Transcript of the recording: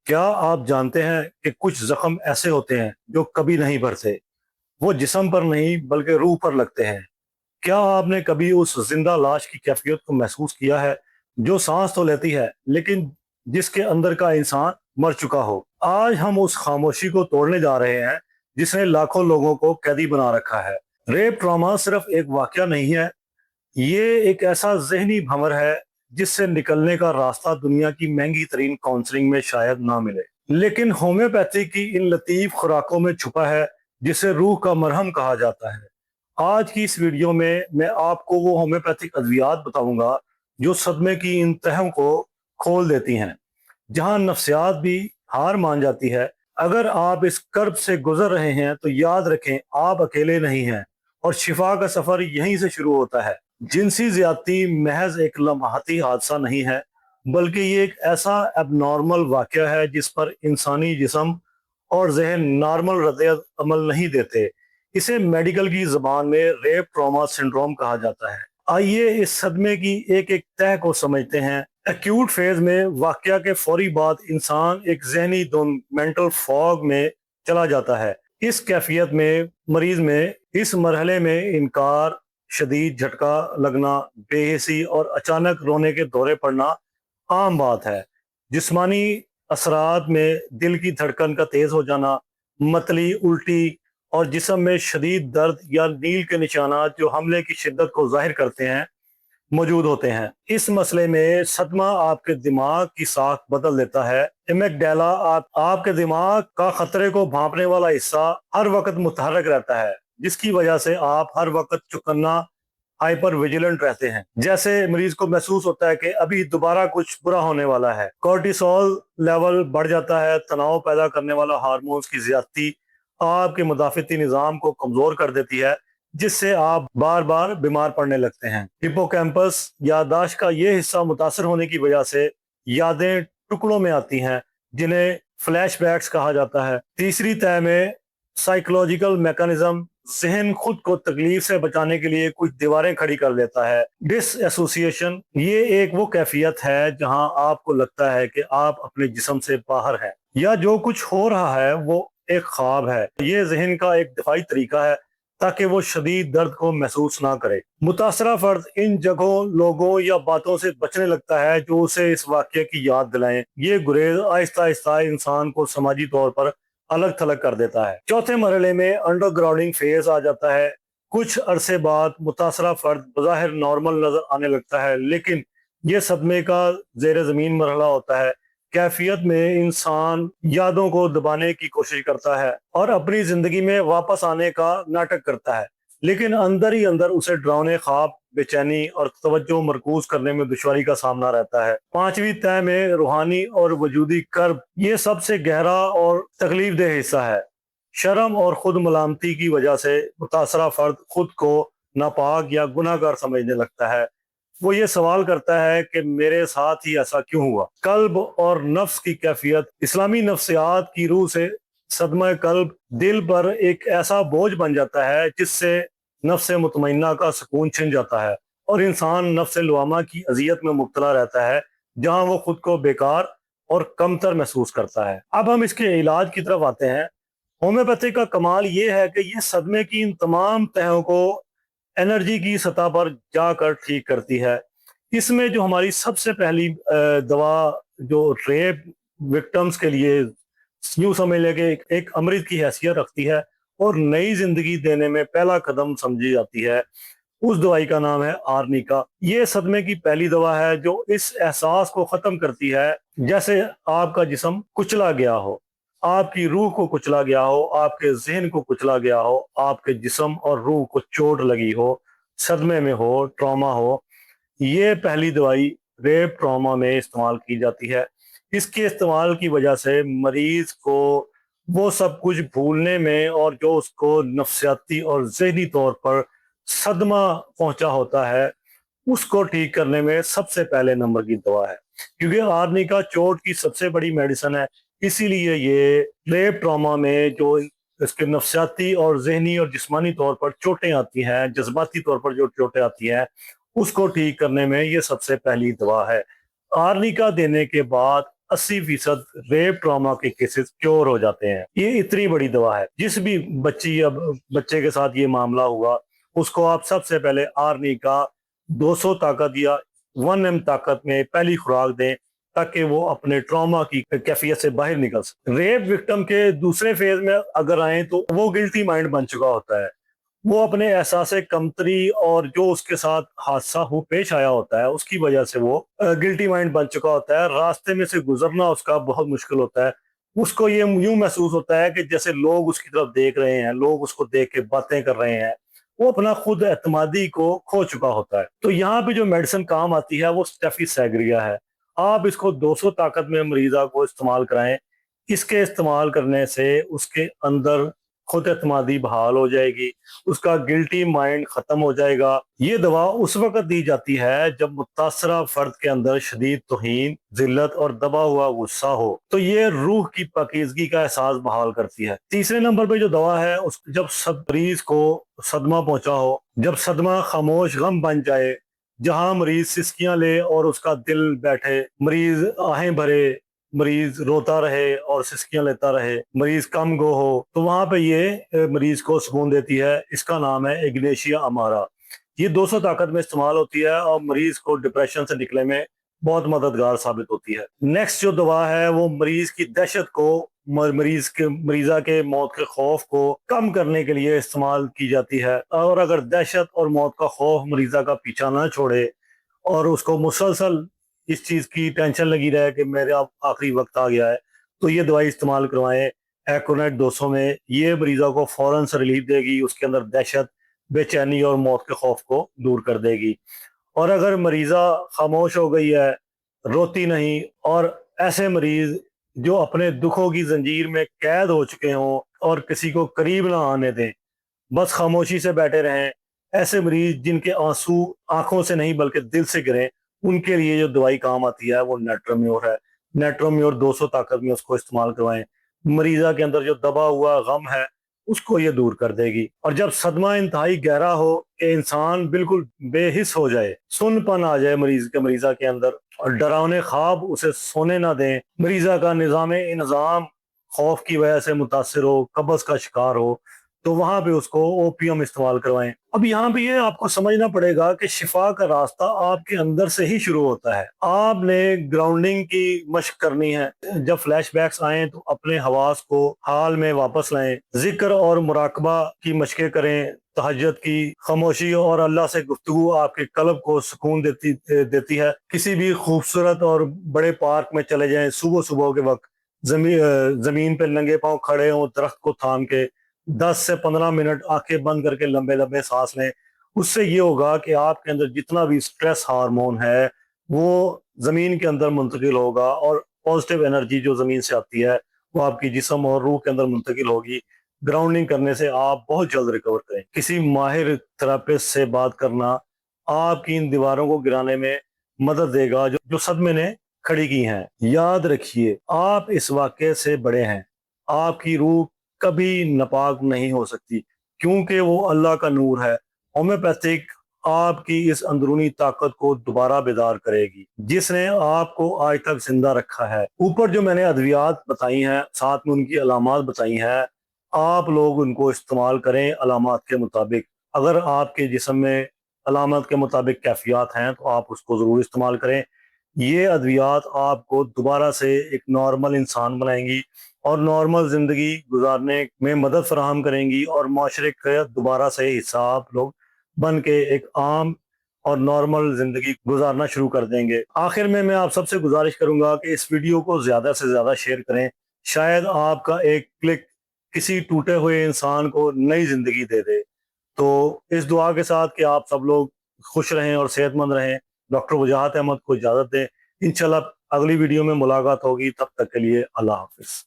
क्या आप जानते हैं कि कुछ जख्म ऐसे होते हैं जो कभी नहीं भरते। वो जिस्म पर नहीं बल्कि रूह पर लगते हैं। क्या आपने कभी उस जिंदा लाश की कैफियत को महसूस किया है जो सांस तो लेती है लेकिन जिसके अंदर का इंसान मर चुका हो। आज हम उस खामोशी को तोड़ने जा रहे हैं जिसने लाखों लोगों को कैदी बना रखा है। रेप ट्रॉमा सिर्फ एक वाकया नहीं है, ये एक ऐसा जहनी भंवर है जिससे निकलने का रास्ता दुनिया की महंगी तरीन काउंसलिंग में शायद ना मिले, लेकिन होम्योपैथी की इन लतीफ खुराकों में छुपा है जिसे रूह का मरहम कहा जाता है। आज की इस वीडियो में मैं आपको वो होम्योपैथिक अद्वियात बताऊंगा जो सदमे की इन तहों को खोल देती हैं, जहां नफ्सियात भी हार मान जाती है। अगर आप इस कर्ब से गुजर रहे हैं तो याद रखें, आप अकेले नहीं हैं और शिफा का सफर यहीं से शुरू होता है। जिनसी ज्यादती महज एक लम्हाती हादसा नहीं है, बल्कि ये एक ऐसा एबनॉर्मल वाकया है जिस पर इंसानी जिस्म और जहन नॉर्मल रद्द अमल नहीं देते। इसे मेडिकल की जबान में रेप ट्रॉमा सिंड्रोम कहा जाता है। आइए इस सदमे की एक एक तह को समझते हैं। एक्यूट फेज में वाकया के फौरी बाद इंसान एक जहनी धुन मेंटल फॉग में चला जाता है। इस कैफियत में मरीज में इस मरहले में इनकार, शदीद झटका लगना, बेहिसी और अचानक रोने के दौरे पड़ना आम बात है। जिस्मानी असरात में दिल की धड़कन का तेज हो जाना, मतली, उल्टी और जिस्म में शदीद दर्द या नील के निशानात जो हमले की शिद्दत को जाहिर करते हैं मौजूद होते हैं। इस मसले में सदमा आपके दिमाग की साख बदल देता है। एमिगडाला आपके दिमाग का खतरे को भांपने वाला हिस्सा हर वक्त मुतहरक रहता है, जिसकी वजह से आप हर वक्त चौकन्ना, हाइपर विजिलेंट रहते हैं। जैसे मरीज को महसूस होता है कि अभी दोबारा कुछ बुरा होने वाला है। कॉर्टिसोल लेवल बढ़ जाता है। तनाव पैदा करने वाला हार्मोन्स की ज्यादती आपके मुदाफिती निजाम को कमजोर कर देती है, जिससे आप बार बार बीमार पड़ने लगते हैं। हिपोकैम्पस याददाश्त का ये हिस्सा मुतासर होने की वजह से यादें टुकड़ों में आती हैं, जिन्हें फ्लैशबैक्स कहा जाता है। तीसरी तय में साइकोलॉजिकल मैकेनिज्म जहन खुद को तकलीफ से बचाने के लिए कुछ दीवारें खड़ी कर देता है। डिस एसोसिएशन ये एक वो कैफियत है जहां आपको लगता है कि आप अपने जिस्म से बाहर हैं या जो कुछ हो रहा है वो एक ख्वाब है। ये जहन का एक दिफाई तरीका है ताकि वो शदीद दर्द को महसूस ना करे। मुतासरा फर्द इन जगहों, लोगों या बातों से बचने लगता है जो उसे इस वाक्य की याद दिलाएं। ये गुरेज आहिस्ता आहिस्ता इंसान को समाजी तौर पर अलग थलग कर देता है। चौथे मरहले में अंडरग्राउंडिंग फेज आ जाता है। कुछ अरसे बाद मुतासरा फर्द बज़ाहिर नॉर्मल नजर आने लगता है, लेकिन ये सदमे का जेर जमीन मरहला होता है। कैफियत में इंसान यादों को दबाने की कोशिश करता है और अपनी जिंदगी में वापस आने का नाटक करता है, लेकिन अंदर ही अंदर उसे डरावने ख्वाब, बेचैनी और तवज्जो मरकूज करने में दुश्वारी का सामना रहता है। पांचवी तय में रूहानी और वजूदी कर्ब ये सबसे गहरा और तकलीफ देह हिस्सा है। शर्म और खुद मलामती की वजह से मुतासरा फर्द खुद को नापाक या गुनाहगार समझने लगता है। वो ये सवाल करता है कि मेरे साथ ही ऐसा क्यों हुआ। कल्ब और नफ्स की कैफियत इस्लामी नफ्सियात की रूह से सदमा कल्ब दिल पर एक ऐसा बोझ बन जाता है जिससे नफ्स मुतमइन्ना का सुकून छिन जाता है और इंसान नफ्स लवामा की अजियत में मुब्तला रहता है, जहां वो खुद को बेकार और कमतर महसूस करता है। अब हम इसके इलाज की तरफ आते हैं। होम्योपैथी का कमाल ये है कि ये सदमे की इन तमाम तहों को एनर्जी की सतह पर जाकर ठीक करती है। इसमें जो हमारी सबसे पहली दवा जो रेप विक्टिम्स के लिए यूं समझ लें कि एक अमृत की हैसियत रखती है और नई जिंदगी देने में पहला कदम समझी जाती है, उस दवाई का नाम है आर्निका। ये सदमे की पहली दवा है जो इस एहसास को खत्म करती है जैसे आपका जिस्म कुचला गया हो, आपकी रूह को कुचला गया हो, आपके जहन को कुचला गया हो, आपके जिस्म और रूह को चोट लगी हो, सदमे में हो, ट्रॉमा हो। ये पहली दवाई रेप ट्रॉमा में इस्तेमाल की जाती है। इसके इस्तेमाल की वजह से मरीज को वो सब कुछ भूलने में और जो उसको नफ्सियाती और जहनी तौर पर सदमा पहुंचा होता है उसको ठीक करने में सबसे पहले नंबर की दवा है, क्योंकि आर्निका चोट की सबसे बड़ी मेडिसिन है। इसीलिए ये रेप ट्रॉमा में जो इसके नफ्सियाती और जहनी और जिस्मानी तौर पर चोटें आती हैं, जज्बाती तौर पर जो चोटें आती हैं, उसको ठीक करने में ये सबसे पहली दवा है। आर्निका देने के बाद 80% रेप ट्रॉमा के केसेस क्योर हो जाते हैं। ये इतनी बड़ी दवा है। जिस भी बच्चे के साथ ये मामला हुआ, उसको आप सबसे पहले आर्नी का 200 ताकत या 1 M ताकत में पहली खुराक दें, ताकि वो अपने ट्रॉमा की कैफियत से बाहर निकल सके। रेप विक्टिम के दूसरे फेज में अगर आए तो वो गिल्टी माइंड बन चुका होता है। वो अपने एहसास कमतरी और जो उसके साथ हादसा हो पेश आया होता है उसकी वजह से वो गिल्टी माइंड बन चुका होता है। रास्ते में से गुजरना उसका बहुत मुश्किल होता है। उसको ये यूं महसूस होता है कि जैसे लोग उसकी तरफ देख रहे हैं, लोग उसको देख के बातें कर रहे हैं। वो अपना खुद एतमादी को खो चुका होता है। तो यहाँ पे जो मेडिसिन काम आती है वो स्टेफिसेग्रिया है। आप इसको 200 ताकत में मरीजा को इस्तेमाल कराएं। इसके इस्तेमाल करने से उसके अंदर खुद एतमादी बहाल हो जाएगी, उसका गिल्टी माइंड खत्म हो जाएगा। ये दवा उस वक्त दी जाती है जब मुतासरा फर्द के अंदर शदीद तौहीन, जिल्लत और दबा हुआ गुस्सा हो, तो ये रूह की पाकीज़गी का एहसास बहाल करती है। तीसरे नंबर पे जो दवा है जब मरीज को सदमा पहुंचा हो, जब सदमा खामोश गम बन जाए, जहां मरीज सिसकियां ले और उसका दिल बैठे, मरीज आहें भरे, मरीज रोता रहे और सिसकियां लेता रहे, मरीज कम गो हो, तो वहां पे ये मरीज को सुकून देती है। इसका नाम है इग्नेशिया अमारा। ये 200 ताकत में इस्तेमाल होती है और मरीज को डिप्रेशन से निकलने में बहुत मददगार साबित होती है। नेक्स्ट जो दवा है वो मरीज की दहशत को, मरीजा के मौत के खौफ को कम करने के लिए इस्तेमाल की जाती है। और अगर दहशत और मौत का खौफ मरीजा का पीछा ना छोड़े और उसको मुसलसल इस चीज की टेंशन लगी रहे कि मेरे अब आखिरी वक्त आ गया है, तो ये दवाई इस्तेमाल करवाएं। एक्रोनेट 200 में ये मरीजा को फौरन से रिलीफ देगी, उसके अंदर दहशत, बेचैनी और मौत के खौफ को दूर कर देगी। और अगर मरीजा खामोश हो गई है, रोती नहीं, और ऐसे मरीज जो अपने दुखों की जंजीर में कैद हो चुके हों और किसी को करीब ना आने दें, बस खामोशी से बैठे रहें, ऐसे मरीज जिनके आंसू आंखों से नहीं बल्कि दिल से गिरे, उनके लिए जो दवाई काम आती है वो नेट्रोम्योर है। नेट्रोम्योर 200 ताकत में उसको इस्तेमाल करवाएं। मरीजा के अंदर जो दबा हुआ गम है उसको ये दूर कर देगी। और जब सदमा इंतहाई गहरा हो कि इंसान बिल्कुल बेहिस हो जाए, सुनपन आ जाए मरीजा के अंदर, और डरावने ख्वाब उसे सोने ना दें, मरीजा का निजाम खौफ की वजह से मुतासिर हो, कब्ज का शिकार हो, तो वहां पे उसको ओपियम इस्तेमाल करवाएं। अब यहाँ पे ये आपको समझना पड़ेगा कि शिफा का रास्ता आपके अंदर से ही शुरू होता है। आपने ग्राउंडिंग की मशक करनी है। जब फ्लैशबैक्स आए तो अपने हवास को हाल में वापस लाएं, जिक्र और मुराकबा की मशकें करें, तहज्जुद की खामोशी और अल्लाह से गुफ्तगू आपके कल्ब को सुकून देती है। किसी भी खूबसूरत और बड़े पार्क में चले जाएं सुबह सुबह के वक्त, जमीन पे नंगे पांव खड़े हों, दरख्त को थाम के 10 से 15 मिनट आंखें बंद करके लंबे लंबे सांस लें। उससे ये होगा कि आपके अंदर जितना भी स्ट्रेस हार्मोन है वो जमीन के अंदर मुंतकिल होगा, और पॉजिटिव एनर्जी जो जमीन से आती है वो आपकी जिस्म और रूह के अंदर मुंतकिल होगी। ग्राउंडिंग करने से आप बहुत जल्द रिकवर करें। किसी माहिर थेरेपिस्ट से बात करना आपकी इन दीवारों को गिराने में मदद देगा जो सदमे ने खड़ी की हैं। याद रखिए, आप इस वाक़े से बड़े हैं। आपकी रूह कभी नापाक नहीं हो सकती, क्योंकि वो अल्लाह का नूर है। होम्योपैथिक आपकी इस अंदरूनी ताकत को दोबारा बेदार करेगी जिसने आपको आज तक जिंदा रखा है। ऊपर जो मैंने अद्वियात बताई हैं, साथ में उनकी अलामात बताई हैं, आप लोग उनको इस्तेमाल करें अलामात के मुताबिक। अगर आपके जिस्म में अलामत के मुताबिक कैफियत हैं तो आप उसको ज़रूर इस्तेमाल करें। ये अद्वियात आपको दोबारा से एक नॉर्मल इंसान बनाएंगी और नॉर्मल ज़िंदगी गुजारने में मदद फराहम करेंगी, और माशरे का दोबारा से हिस्सा आप लोग बन के एक आम और नॉर्मल ज़िंदगी गुजारना शुरू कर देंगे। आखिर में मैं आप सबसे गुजारिश करूंगा कि इस वीडियो को ज़्यादा से ज़्यादा शेयर करें। शायद आपका एक क्लिक किसी टूटे हुए इंसान को नई ज़िंदगी दे दे। तो इस दुआ के साथ कि आप सब लोग खुश रहें और सेहतमंद रहें, डॉक्टर वजाहत अहमद को इजाज़त दें। इंशाल्लाह अगली वीडियो में मुलाकात होगी। तब तक के लिए अल्लाह हाफिज़।